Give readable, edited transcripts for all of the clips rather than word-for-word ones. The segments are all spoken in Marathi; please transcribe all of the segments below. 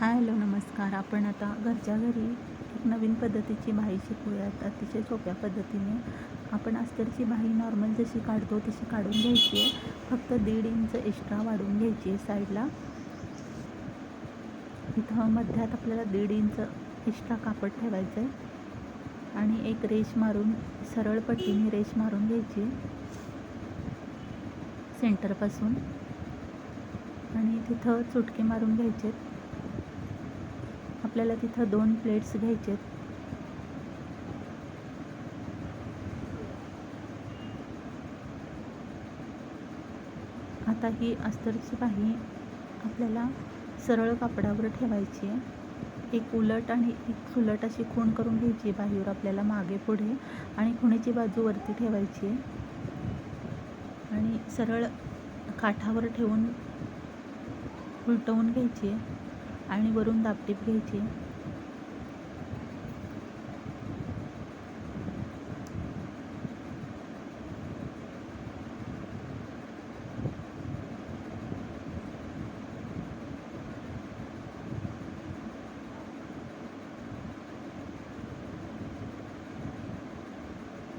हॅलो नमस्कार. आपण आता घरच्या घरी एक नवीन पद्धतीची बाही शिकूयात. अतिशय सोप्या पद्धतीने आपण अस्तरची बाही नॉर्मल जशी काढतो तशी काढून घ्यायची आहे. फक्त 1.5 इंच एक्स्ट्रा वाढवून घ्यायची आहे साईडला. इथं मध्यात आपल्याला 1.5 इंच एक्स्ट्रा कापड ठेवायचं आहे आणि एक रेष मारून सरळ पट्टीने रेष मारून घ्यायची आहे सेंटरपासून आणि तिथं चुटके मारून घ्यायचे. आपल्याला तिथं 2 प्लेट्स घ्यायचे. आता ही अस्तरची बाही आपल्याला सरळ कापडावर ठेवायची आहे. एक उलट आणि एक सुलट अशी खूण करून घ्यायची बाहीवर आपल्याला मागे पुढे आणि खुणेची बाजू वरती ठेवायची आहे आणि सरळ काठावर ठेवून उलटवून घ्यायची आहे आणि वरून दाबटीप घ्यायची आहे.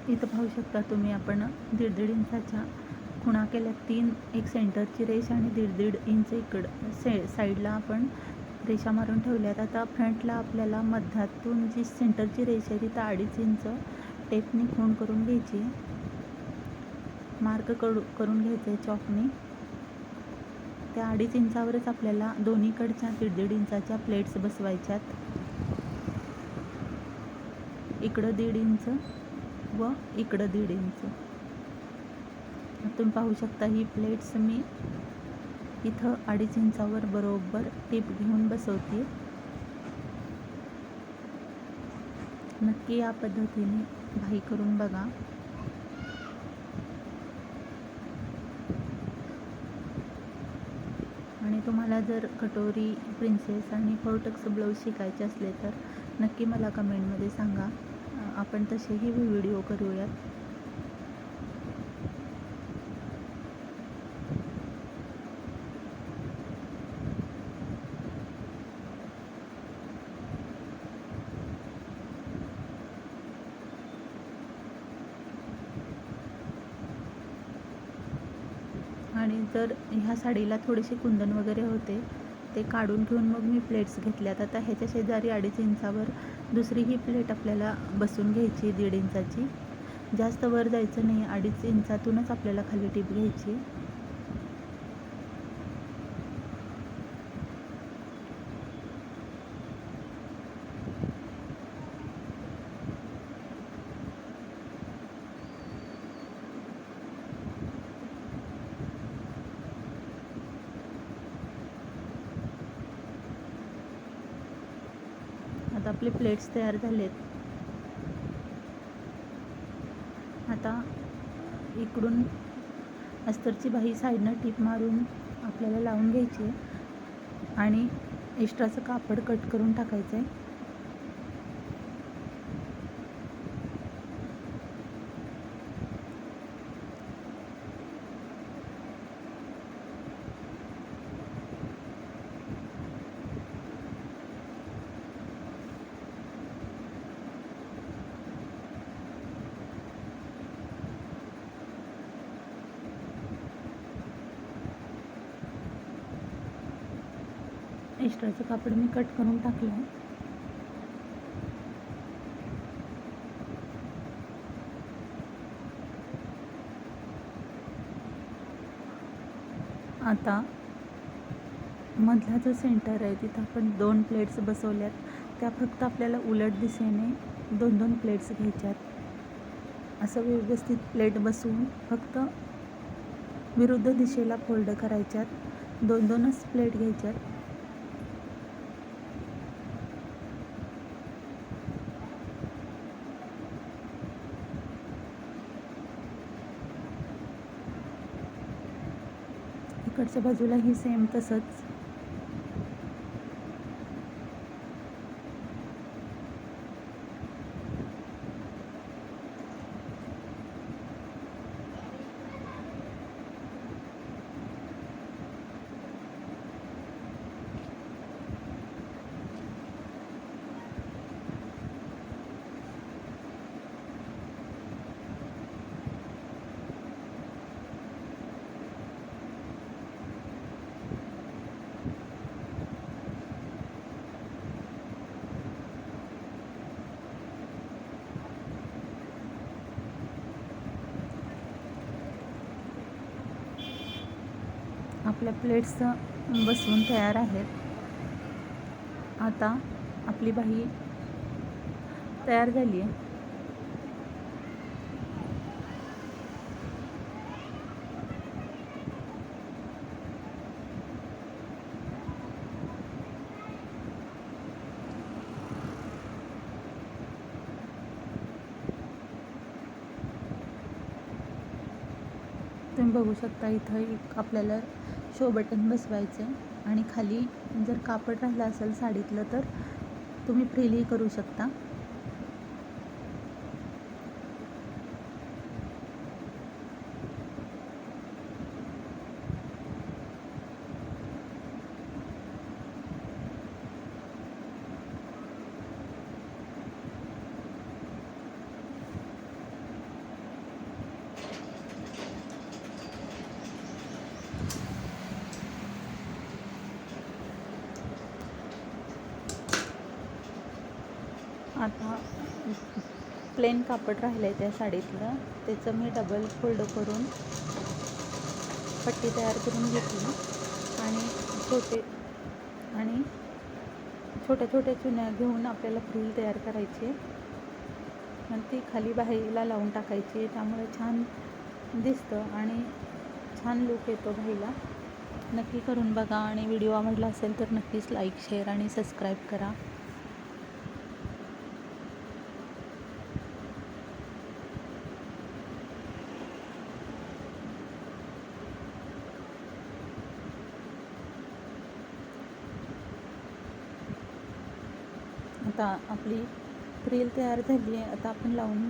इथं पाहू शकता तुम्ही आपण 1.5 इंचाच्या खुणा केल्या. 3 एक सेंटरची रेष आणि 1.5 इंच इकडं साईडला आपण रेषा मारून ठेवल्यात. आता फ्रंटला आपल्याला मध्यातून जी सेंटरची रेष आहे तिथं 2.5 इंच टेपनी खूण करून घ्यायची. मार्क करून घ्यायचं आहे चॉकने. त्या 2.5 इंचावरच आपल्याला दोन्हीकडच्या 1.5 इंचाच्या प्लेट्स बसवायच्यात. इकडं 1.5 इंच व इकडं 1.5 इंच. तुम्ही पाहू शकता ही प्लेट्स मी इथं 2.5 इंचावर बरोबर टीप घेऊन बसवते. नक्की या पद्धतीने बाही करून बघा. आणि तुम्हाला जर कटोरी, प्रिन्सेस आणि फोर्टक्स ब्लाऊज शिकायचे असले तर नक्की मला कमेंटमध्ये सांगा. आपण तसेही व्हिडिओ करूयात. आणि जर ह्या साडीला थोडेसे कुंदन वगैरे होते ते काढून घेऊन मग मी प्लेट्स घेतल्यात. आता ह्याच्या शेजारी 2.5 इंचावर दुसरी ही प्लेट आपल्याला बसून घ्यायची 1.5 इंचाची. जास्त वर जायचं नाही. 2.5 इंचातूनच आपल्याला खाली टीप घ्यायची. आता आपले प्लेट्स तयार झालेत. आता इकडून अस्तरची बाही साईडनं टीप मारून आपल्याला लावून घ्यायची आहे आणि एक्स्ट्राचं कापड कट करून टाकायचं आहे. एक्स्ट्राचं कापड मी कट करून टाकलं आहे. आता मधला जो सेंटर आहे तिथं आपण 2 प्लेट्स बसवल्यात. त्या फक्त आपल्याला उलट दिशेने 2-2 प्लेट्स घ्यायच्यात. असं व्यवस्थित प्लेट बसवून फक्त विरुद्ध दिशेला फोल्ड करायच्यात. 2-2च प्लेट घ्यायच्यात. इकडच्या बाजूलाही सेम तसंच. आपल्या प्लेट्स बसवून तयार आहेत. आता आपली बाही तयार झाली आहे. तुम्ही बघू शकता इथं एक आपल्याला शो बटन बसवायचं आहे आणि खाली जर कापड राहिलं असेल साडीतलं तर तुम्ही फ्रीली करू शकता. आता प्लेन कापड राहिलं आहे त्या साडीतलं, त्याचं मी डबल फोल्ड करून पट्टी तयार करून घेतली आणि छोट्या छोट्या चुन्या घेऊन आपल्याला फ्रिल तयार करायची आणि ती खाली बाहीला लावून टाकायची. त्यामुळे छान दिसतं आणि छान लूक येतो बाहीला. नक्की करून बघा आणि व्हिडिओ आवडला असेल तर नक्कीच लाईक, शेअर आणि सबस्क्राईब करा. आता आपली फ्रिल तयार झाली आहे. आता आपण लावून